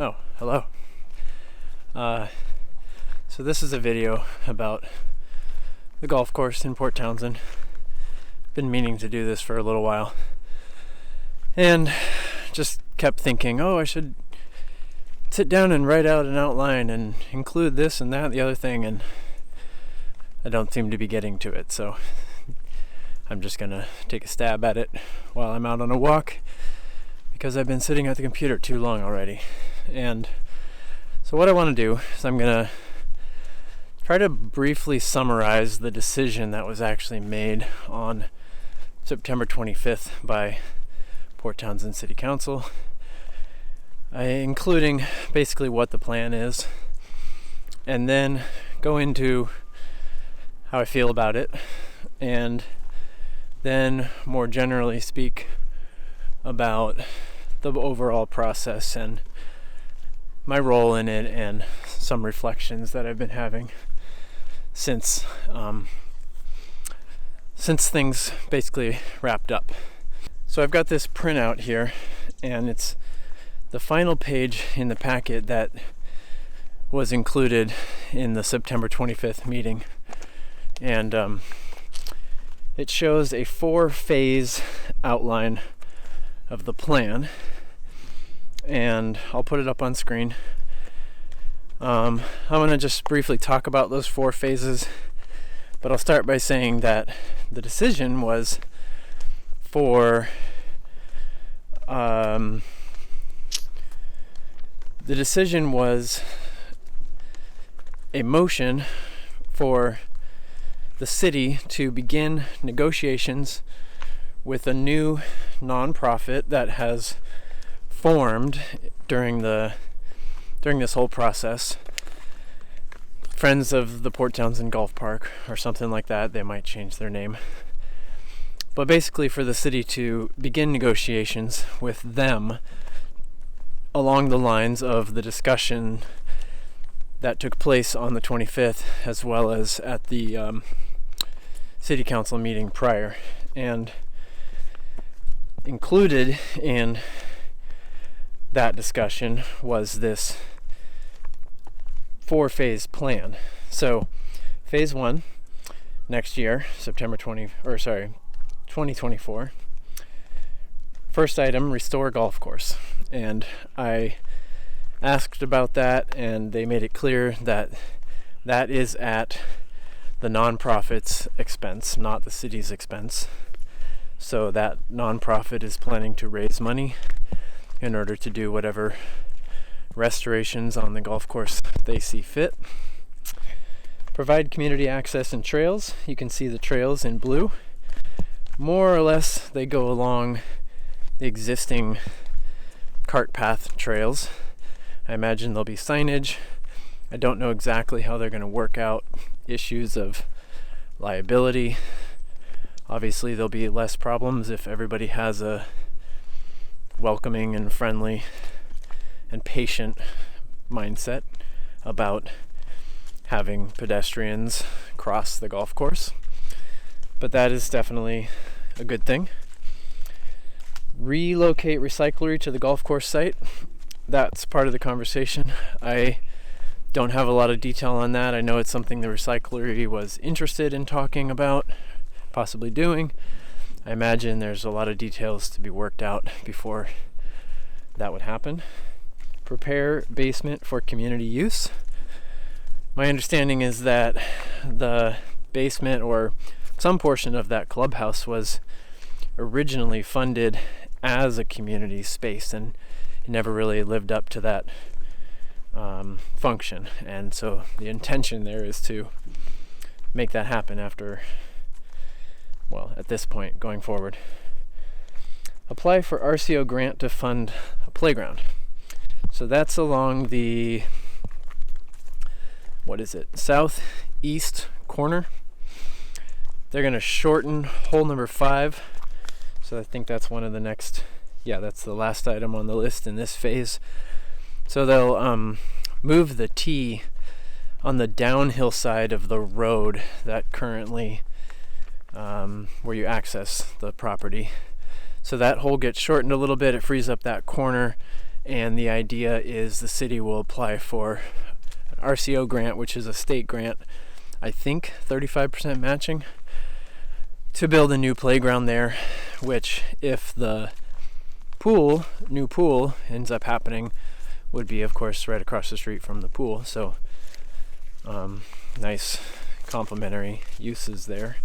Oh, hello. So this is a video about the golf course in Port Townsend. Been meaning to do this for a little while. And just kept thinking, I should sit down and write out an outline and include this and that and the other thing, and I don't seem to be getting to it, so I'm just gonna take a stab at it while I'm out on a walk, because I've been sitting at the computer too long already. And so what I want to do is I'm gonna try to briefly summarize the decision that was actually made on September 25th by Port Townsend City Council, including basically what the plan is, and then go into how I feel about it, and then more generally speak about the overall process and my role in it, and some reflections that I've been having since things basically wrapped up. So I've got this printout here, and it's the final page in the packet that was included in the September 25th meeting, and it shows a 4-phase outline of the plan, and I'll put it up on screen. I'm going to just briefly talk about those 4 phases, but I'll start by saying that the decision was for a motion for the city to begin negotiations with a new nonprofit that has formed during this whole process. Friends of the Port Townsend Golf Park or something like that. They might change their name. But basically for the city to begin negotiations with them along the lines of the discussion that took place on the 25th, as well as at the city council meeting prior. And included in that discussion was this 4-phase plan. So phase 1 next year, 2024. First item, restore golf course. And I asked about that, and they made it clear that that is at the nonprofit's expense, not the city's expense. So that nonprofit is planning to raise money in order to do whatever restorations on the golf course they see fit. Provide community access and trails. You can see the trails in blue. More or less, they go along the existing cart path trails. I imagine there'll be signage. I don't know exactly how they're going to work out issues of liability. Obviously, there'll be less problems if everybody has a welcoming and friendly and patient mindset about having pedestrians cross the golf course. But that is definitely a good thing. Relocate recyclery to the golf course site. That's part of the conversation. I don't have a lot of detail on that. I know it's something the recyclery was interested in talking about, possibly doing. I imagine there's a lot of details to be worked out before that would happen. Prepare basement for community use. My understanding is that the basement, or some portion of that clubhouse, was originally funded as a community space, and it never really lived up to that function. And so the intention there is to make that happen at this point going forward. Apply for RCO grant to fund a playground. So that's along the southeast corner. They're going to shorten hole number 5. So I think that's one of the next, that's the last item on the list in this phase. So they'll move the tee on the downhill side of the road that currently, where you access the property. So that hole gets shortened a little bit. It frees up that corner, and the idea is the city will apply for an RCO grant, which is a state grant, I think 35% matching, to build a new playground there, which if the new pool ends up happening, would be of course right across the street from the pool. So nice complementary uses there.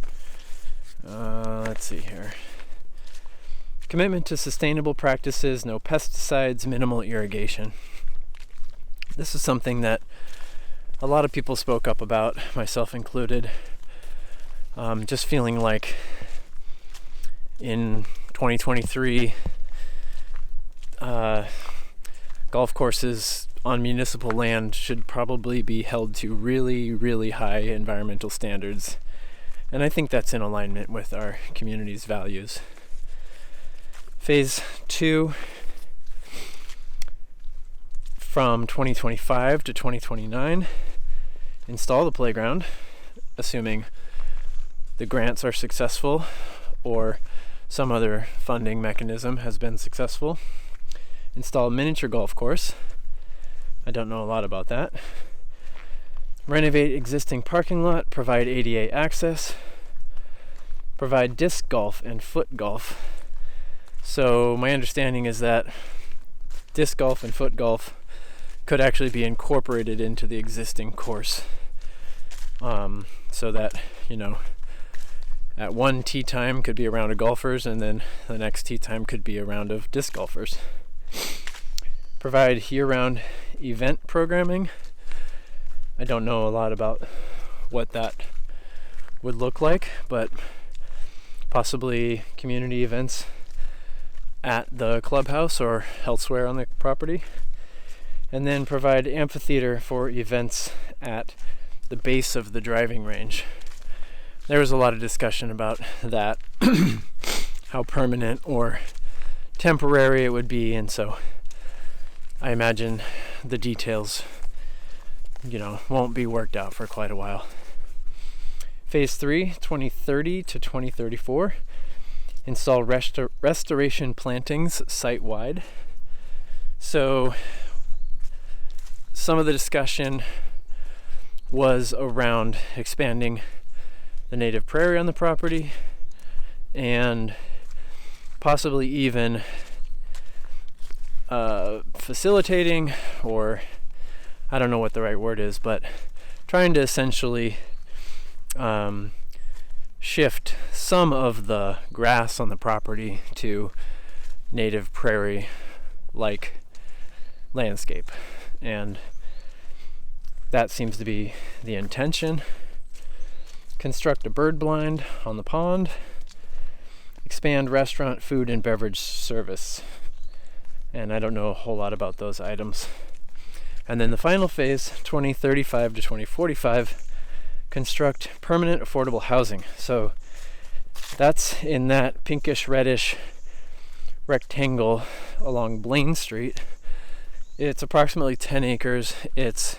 Let's see here. Commitment to sustainable practices, no pesticides, minimal irrigation. This is something that a lot of people spoke up about, myself included. Just feeling like in 2023, golf courses on municipal land should probably be held to really, really high environmental standards. And I think that's in alignment with our community's values. Phase 2, from 2025 to 2029, install the playground, assuming the grants are successful or some other funding mechanism has been successful. Install a miniature golf course. I don't know a lot about that. Renovate existing parking lot, provide ADA access, provide disc golf and foot golf. So my understanding is that disc golf and foot golf could actually be incorporated into the existing course, so that, at one tee time could be a round of golfers, and then the next tee time could be a round of disc golfers. Provide year-round event programming. I don't know a lot about what that would look like, but possibly community events at the clubhouse or elsewhere on the property. And then provide amphitheater for events at the base of the driving range. There was a lot of discussion about that, how permanent or temporary it would be, and so I imagine the details, won't be worked out for quite a while. Phase 3, 2030 to 2034, install restoration plantings site-wide. So some of the discussion was around expanding the native prairie on the property, and possibly even facilitating, or I don't know what the right word is, but trying to essentially shift some of the grass on the property to native prairie like landscape, and that seems to be the intention. Construct a bird blind on the pond, expand restaurant, food, and beverage service. And I don't know a whole lot about those items. And then the final phase, 2035 to 2045, construct permanent affordable housing. So that's in that pinkish reddish rectangle along Blaine Street. It's approximately 10 acres. It's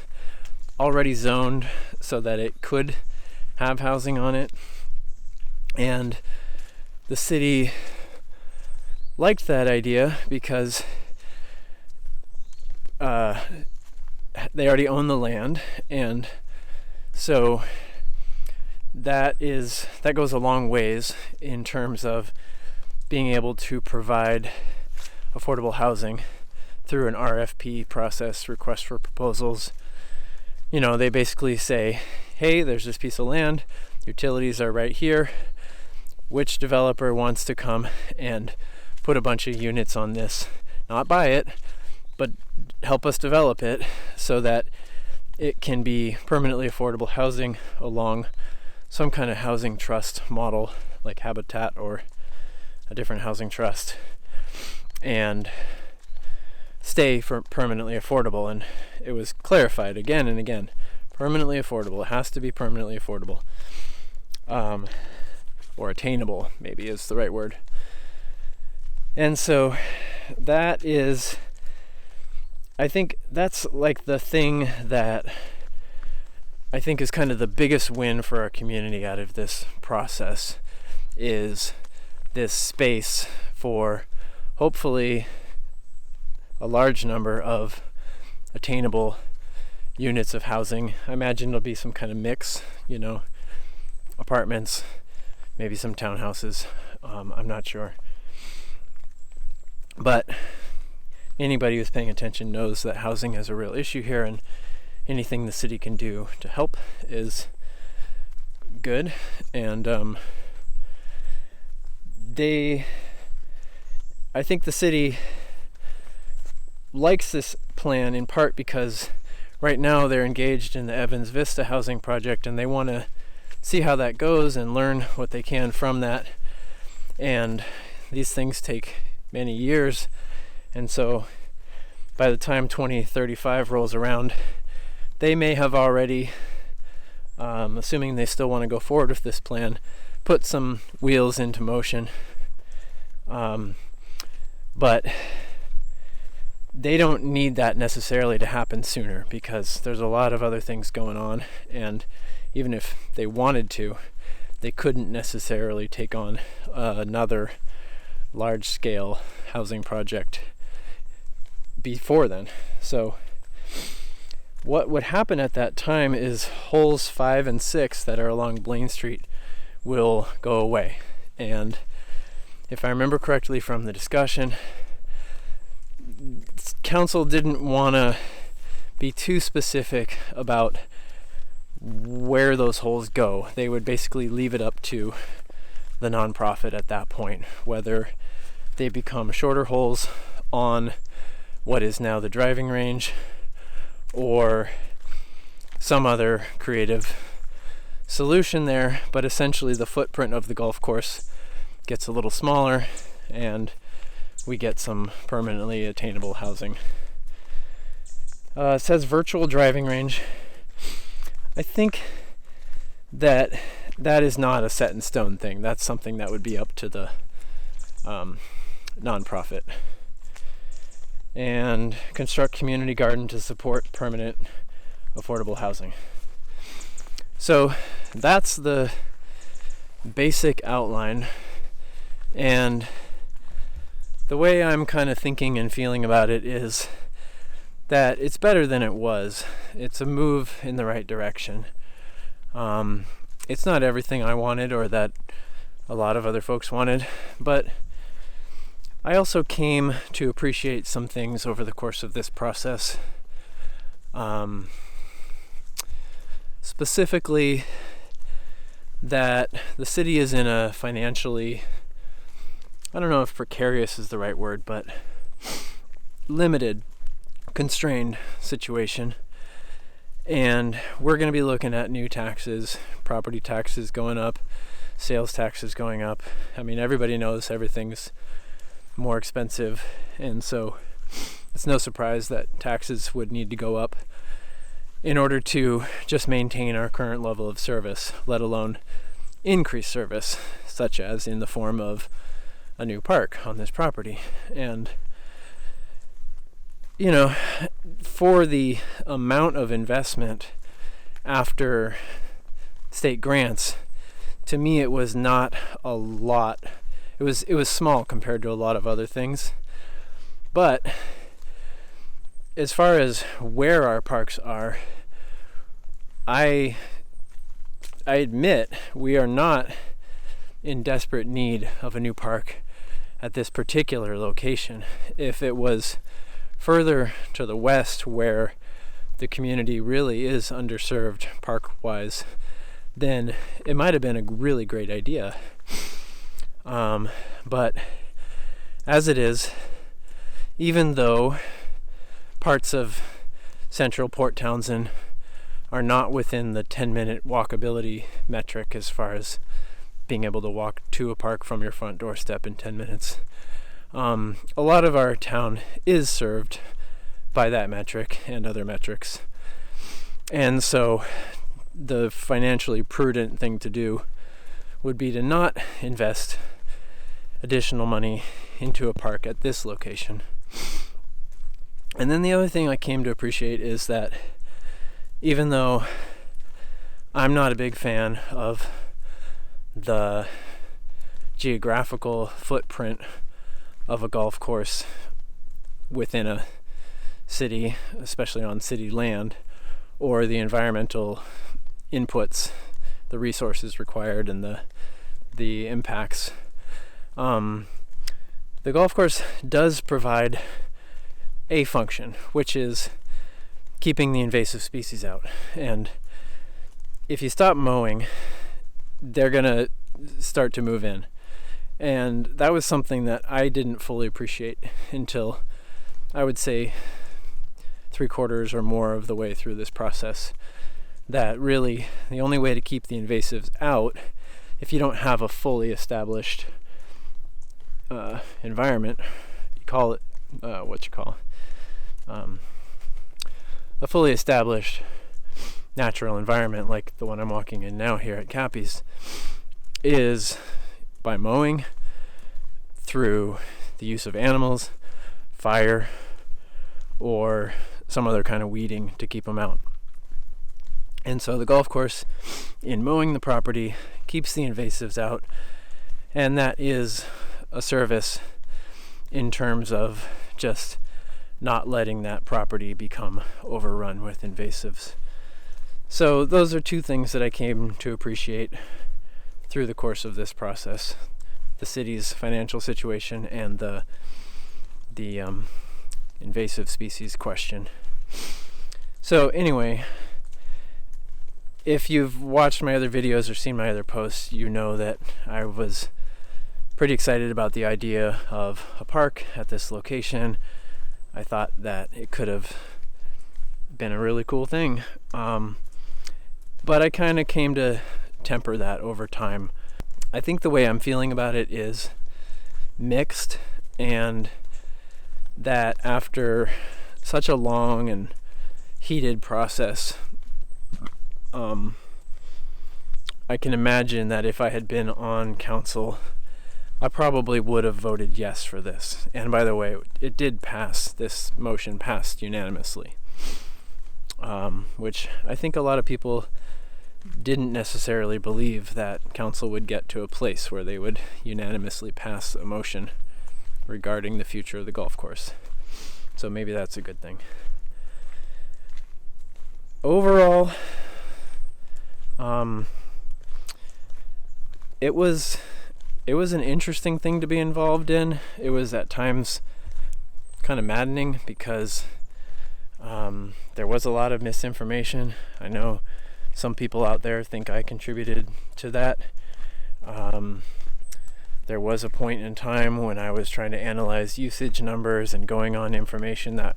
already zoned so that it could have housing on it, and the city liked that idea because they already own the land, and so that goes a long ways in terms of being able to provide affordable housing through an RFP process, request for proposals. They basically say, hey, there's this piece of land, utilities are right here, which developer wants to come and put a bunch of units on this, not buy it, but help us develop it so that it can be permanently affordable housing along some kind of housing trust model like Habitat or a different housing trust, and stay for permanently affordable. And it was clarified again and again, permanently affordable. It has to be permanently affordable, or attainable maybe is the right word. And so that is, I think that's like the thing that I think is kind of the biggest win for our community out of this process, is this space for hopefully a large number of attainable units of housing. I imagine it'll be some kind of mix, apartments, maybe some townhouses. I'm not sure. But anybody who's paying attention knows that housing is a real issue here, and anything the city can do to help is good. And I think the city likes this plan in part because right now they're engaged in the Evans Vista housing project, and they want to see how that goes and learn what they can from that. And these things take many years, and so by the time 2035 rolls around, they may have already, assuming they still want to go forward with this plan, put some wheels into motion. But they don't need that necessarily to happen sooner, because there's a lot of other things going on, and even if they wanted to, they couldn't necessarily take on another large-scale housing project before then. So what would happen at that time is holes 5 and 6 that are along Blaine Street will go away. And if I remember correctly from the discussion, council didn't want to be too specific about where those holes go. They would basically leave it up to the nonprofit at that point, whether they become shorter holes on what is now the driving range or some other creative solution there. But essentially the footprint of the golf course gets a little smaller, and we get some permanently attainable housing. It says virtual driving range. I think that is not a set in stone thing. That's something that would be up to the nonprofit. And construct community garden to support permanent affordable housing. So that's the basic outline. And the way I'm kind of thinking and feeling about it is that it's better than it was. It's a move in the right direction. It's not everything I wanted or that a lot of other folks wanted, but I also came to appreciate some things over the course of this process. Specifically, that the city is in a financially, I don't know if precarious is the right word, but limited, constrained situation. And we're going to be looking at new taxes, property taxes going up, sales taxes going up. I mean, everybody knows everything's more expensive, and so it's no surprise that taxes would need to go up in order to just maintain our current level of service, let alone increase service, such as in the form of a new park on this property. And for the amount of investment after state grants, to me it was not a lot. It was small compared to a lot of other things. But as far as where our parks are, I admit we are not in desperate need of a new park at this particular location. If it was further to the west, where the community really is underserved park-wise, then it might have been a really great idea. But as it is, even though parts of central Port Townsend are not within the 10-minute walkability metric as far as being able to walk to a park from your front doorstep in 10 minutes, a lot of our town is served by that metric and other metrics. And so the financially prudent thing to do would be to not invest additional money into a park at this location. And then the other thing I came to appreciate is that even though I'm not a big fan of the geographical footprint of a golf course within a city, especially on city land, or the environmental inputs, the resources required, and the impacts. The golf course does provide a function, which is keeping the invasive species out. And if you stop mowing, they're going to start to move in. And that was something that I didn't fully appreciate until, I would say, 3/4 or more of the way through this process. That really, the only way to keep the invasives out, if you don't have a fully established environment, you call it a fully established natural environment like the one I'm walking in now here at Cappy's, is by mowing, through the use of animals, fire, or some other kind of weeding to keep them out. And so the golf course, in mowing the property, keeps the invasives out, and that is a service in terms of just not letting that property become overrun with invasives. So those are two things that I came to appreciate through the course of this process: the city's financial situation and the invasive species question. So anyway, if you've watched my other videos or seen my other posts, you know that I was pretty excited about the idea of a park at this location. I thought that it could have been a really cool thing. But I kind of came to temper that over time. I think the way I'm feeling about it is mixed, and that after such a long and heated process, I can imagine that if I had been on council, I probably would have voted yes for this. And by the way, it did pass. This motion passed unanimously, which I think a lot of people didn't necessarily believe that council would get to a place where they would unanimously pass a motion regarding the future of the golf course. So maybe that's a good thing. Overall, it was an interesting thing to be involved in. It was at times kind of maddening because there was a lot of misinformation. I know some people out there think I contributed to that. There was a point in time when I was trying to analyze usage numbers and going on information that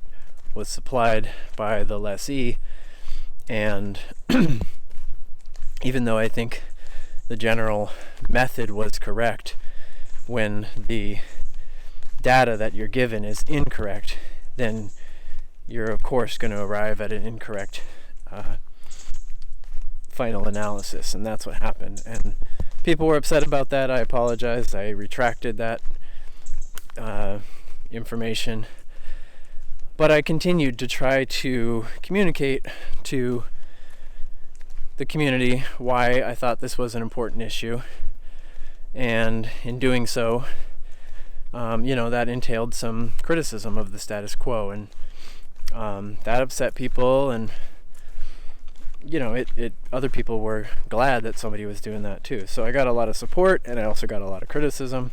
was supplied by the lessee, and even though I think the general method was correct, when the data that you're given is incorrect, then you're of course going to arrive at an incorrect final analysis, and that's what happened. And people were upset about that. I apologize. I retracted that information, but I continued to try to communicate to the community why I thought this was an important issue, and in doing so, that entailed some criticism of the status quo, and that upset people, and other people were glad that somebody was doing that too. So I got a lot of support, and I also got a lot of criticism,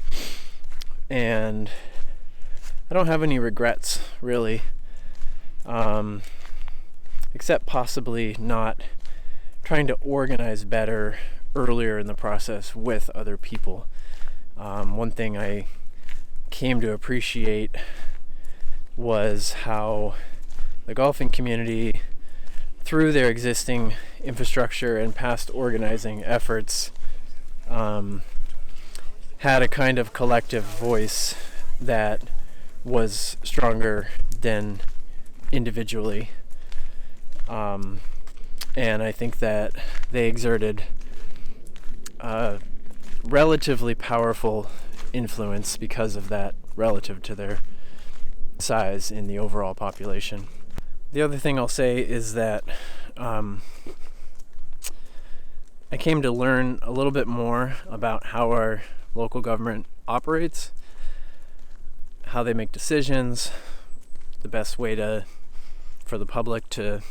and I don't have any regrets really, except possibly not trying to organize better earlier in the process with other people. One thing I came to appreciate was how the golfing community, through their existing infrastructure and past organizing efforts, had a kind of collective voice that was stronger than individually. And I think that they exerted a relatively powerful influence because of that, relative to their size in the overall population. The other thing I'll say is that I came to learn a little bit more about how our local government operates, how they make decisions, the best way for the public to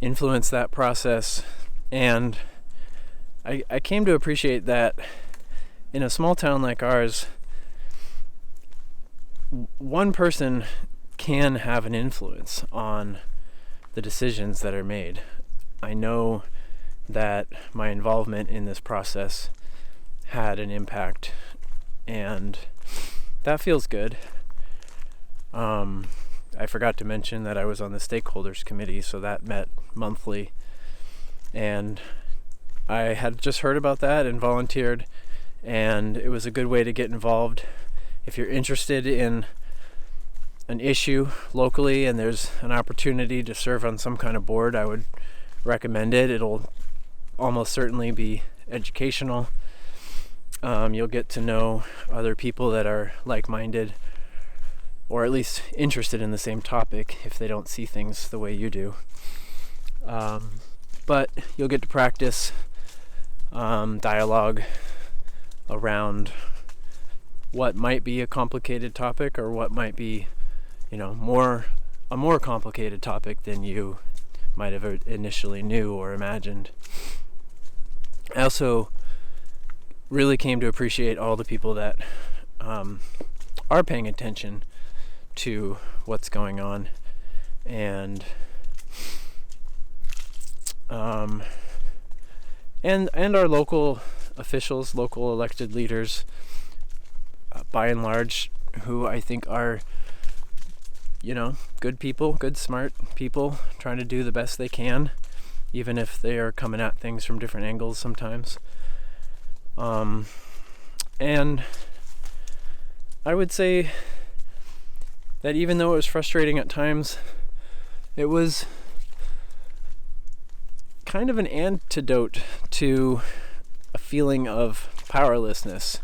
influence that process. And I came to appreciate that in a small town like ours, one person can have an influence on the decisions that are made. I know that my involvement in this process had an impact, and that feels good. I forgot to mention that I was on the stakeholders committee, so that met monthly, and I had just heard about that and volunteered, and it was a good way to get involved. If you're interested in an issue locally and there's an opportunity to serve on some kind of board, I would recommend it. It'll almost certainly be educational. You'll get to know other people that are like-minded, or at least interested in the same topic if they don't see things the way you do. But you'll get to practice dialogue around what might be a complicated topic, or what might be, a more complicated topic than you might have initially knew or imagined. I also really came to appreciate all the people that are paying attention to what's going on, and our local officials, local elected leaders, by and large, who I think are, good people, good, smart people, trying to do the best they can, even if they are coming at things from different angles sometimes. And I would say that even though it was frustrating at times, it was kind of an antidote to a feeling of powerlessness.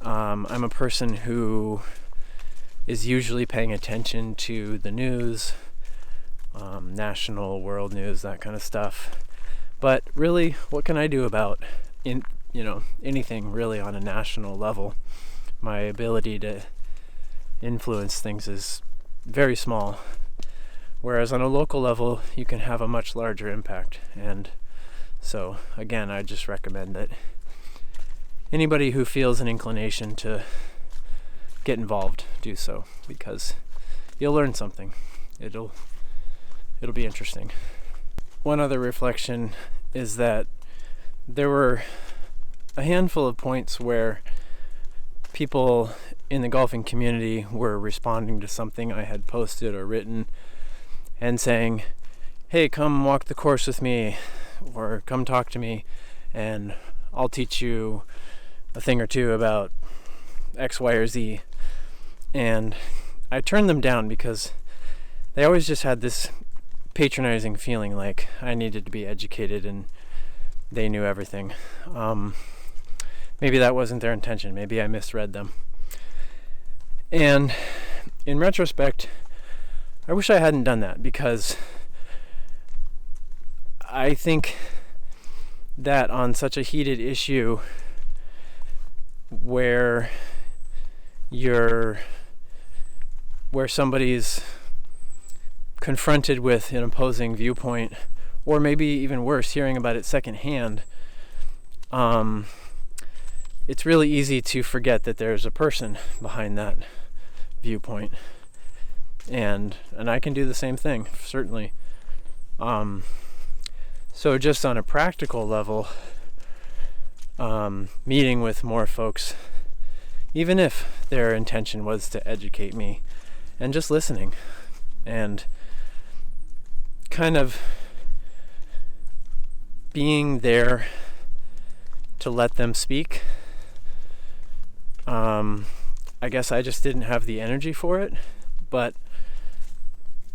I'm a person who is usually paying attention to the news, national, world news, that kind of stuff. But really, what can I do about anything really on a national level? My ability to influence things is very small, whereas on a local level you can have a much larger impact. And so again, I just recommend that anybody who feels an inclination to get involved, do so, because you'll learn something. It'll be interesting. One other reflection is that there were a handful of points where people in the golfing community were responding to something I had posted or written and saying, hey, come walk the course with me, or come talk to me and I'll teach you a thing or two about X, Y, or Z. And I turned them down because they always just had this patronizing feeling like I needed to be educated and they knew everything. Maybe that wasn't their intention. Maybe I misread them. And in retrospect, I wish I hadn't done that, because I think that on such a heated issue where somebody's confronted with an opposing viewpoint, or maybe even worse, hearing about it secondhand, it's really easy to forget that there's a person behind that viewpoint, and I can do the same thing, certainly. So just on a practical level, meeting with more folks, even if their intention was to educate me, and just listening and kind of being there to let them speak. I guess I just didn't have the energy for it, but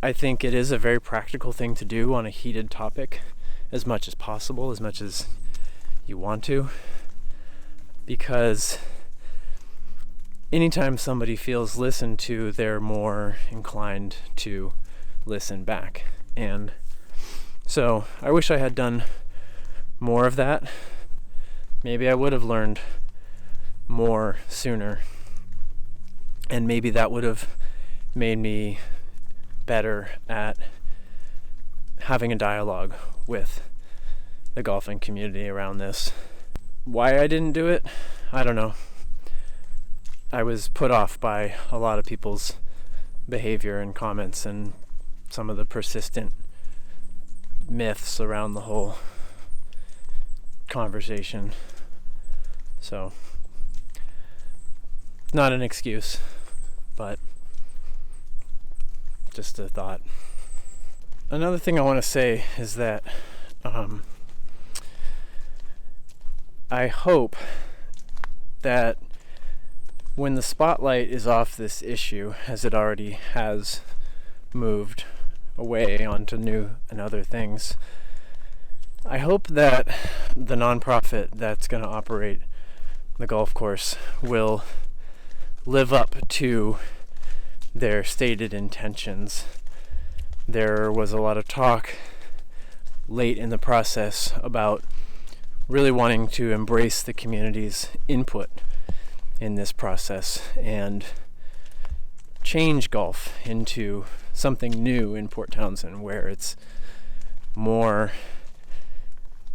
I think it is a very practical thing to do on a heated topic, as much as possible, as much as you want to, because anytime somebody feels listened to, they're more inclined to listen back. And so I wish I had done more of that. Maybe I would have learned more sooner, and maybe that would have made me better at having a dialogue with the golfing community around this. Why I didn't do it, I don't know. I was put off by a lot of people's behavior and comments and some of the persistent myths around the whole conversation. So, not an excuse, but just a thought. Another thing I want to say is that I hope that when the spotlight is off this issue, as it already has moved away onto new and other things, I hope that the nonprofit that's going to operate the golf course will live up to their stated intentions. There was a lot of talk late in the process about really wanting to embrace the community's input in this process and change golf into something new in Port Townsend, where it's more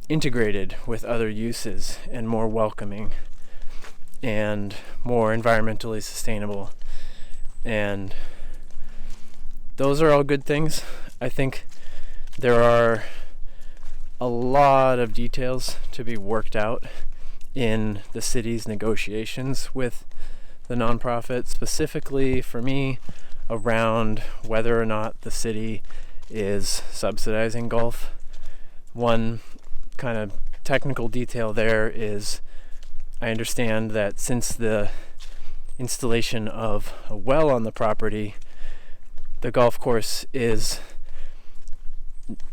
integrated with other uses and more welcoming and more environmentally sustainable. And those are all good things. I think there are a lot of details to be worked out in the city's negotiations with the nonprofit, specifically for me around whether or not the city is subsidizing golf. One kind of technical detail there is I understand that since the installation of a well on the property, the golf course is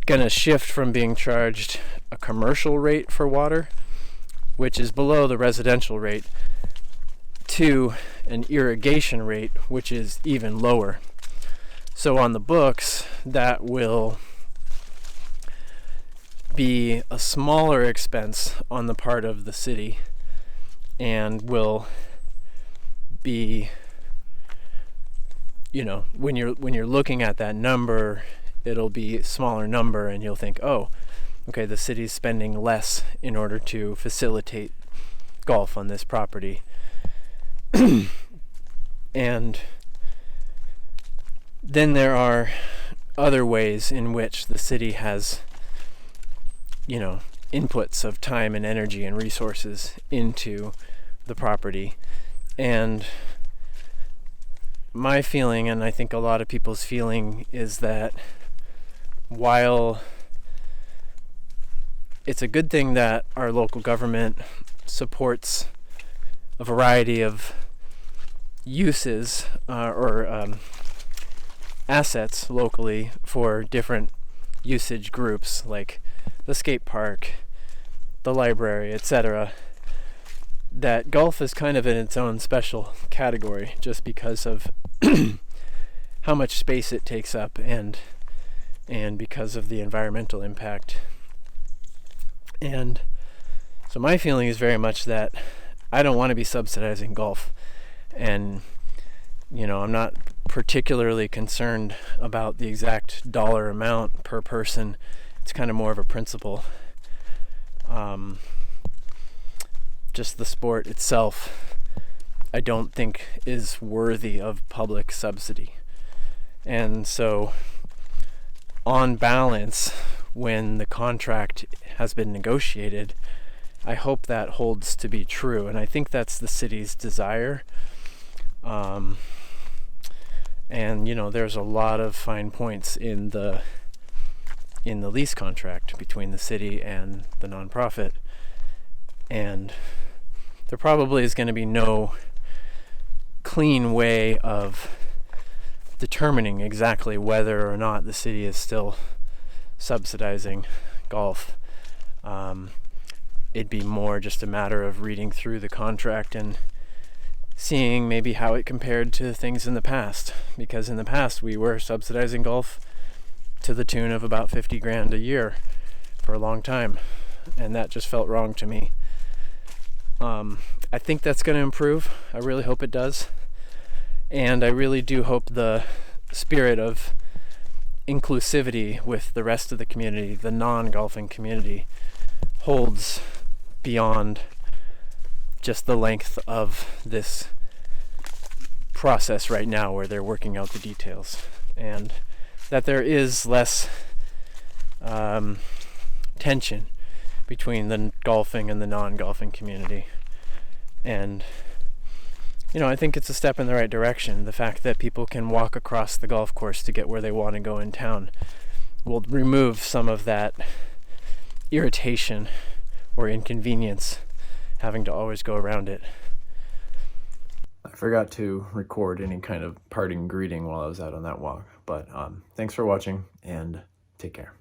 going to shift from being charged a commercial rate for water, which is below the residential rate, to an irrigation rate, which is even lower. So on the books, that will be a smaller expense on the part of the city and will be, when you're looking at that number, it'll be a smaller number and you'll think, oh, okay, the city's spending less in order to facilitate golf on this property. And then there are other ways in which the city has, inputs of time and energy and resources into the property. And my feeling, and I think a lot of people's feeling, is that while it's a good thing that our local government supports a variety of uses or assets locally for different usage groups like the skate park, the library, etc., that golf is kind of in its own special category just because of how much space it takes up and because of the environmental impact. And so my feeling is very much that I don't want to be subsidizing golf, and I'm not particularly concerned about the exact dollar amount per person. It's kind of more of a principle. Just the sport itself, I don't think is worthy of public subsidy. And so, on balance, when the contract has been negotiated, I hope that holds to be true, and I think that's the city's desire. And there's a lot of fine points in the lease contract between the city and the nonprofit, and there probably is going to be no clean way of determining exactly whether or not the city is still subsidizing golf. It'd be more just a matter of reading through the contract and seeing maybe how it compared to things in the past, because in the past we were subsidizing golf to the tune of about $50,000 a year for a long time, and that just felt wrong to me. I think that's going to improve. I really hope it does. And I really do hope the spirit of inclusivity with the rest of the community, the non-golfing community, holds beyond just the length of this process right now where they're working out the details, and that there is less tension between the golfing and the non-golfing community. And I think it's a step in the right direction. The fact that people can walk across the golf course to get where they want to go in town will remove some of that irritation or inconvenience having to always go around it. I forgot to record any kind of parting greeting while I was out on that walk, but thanks for watching, and take care.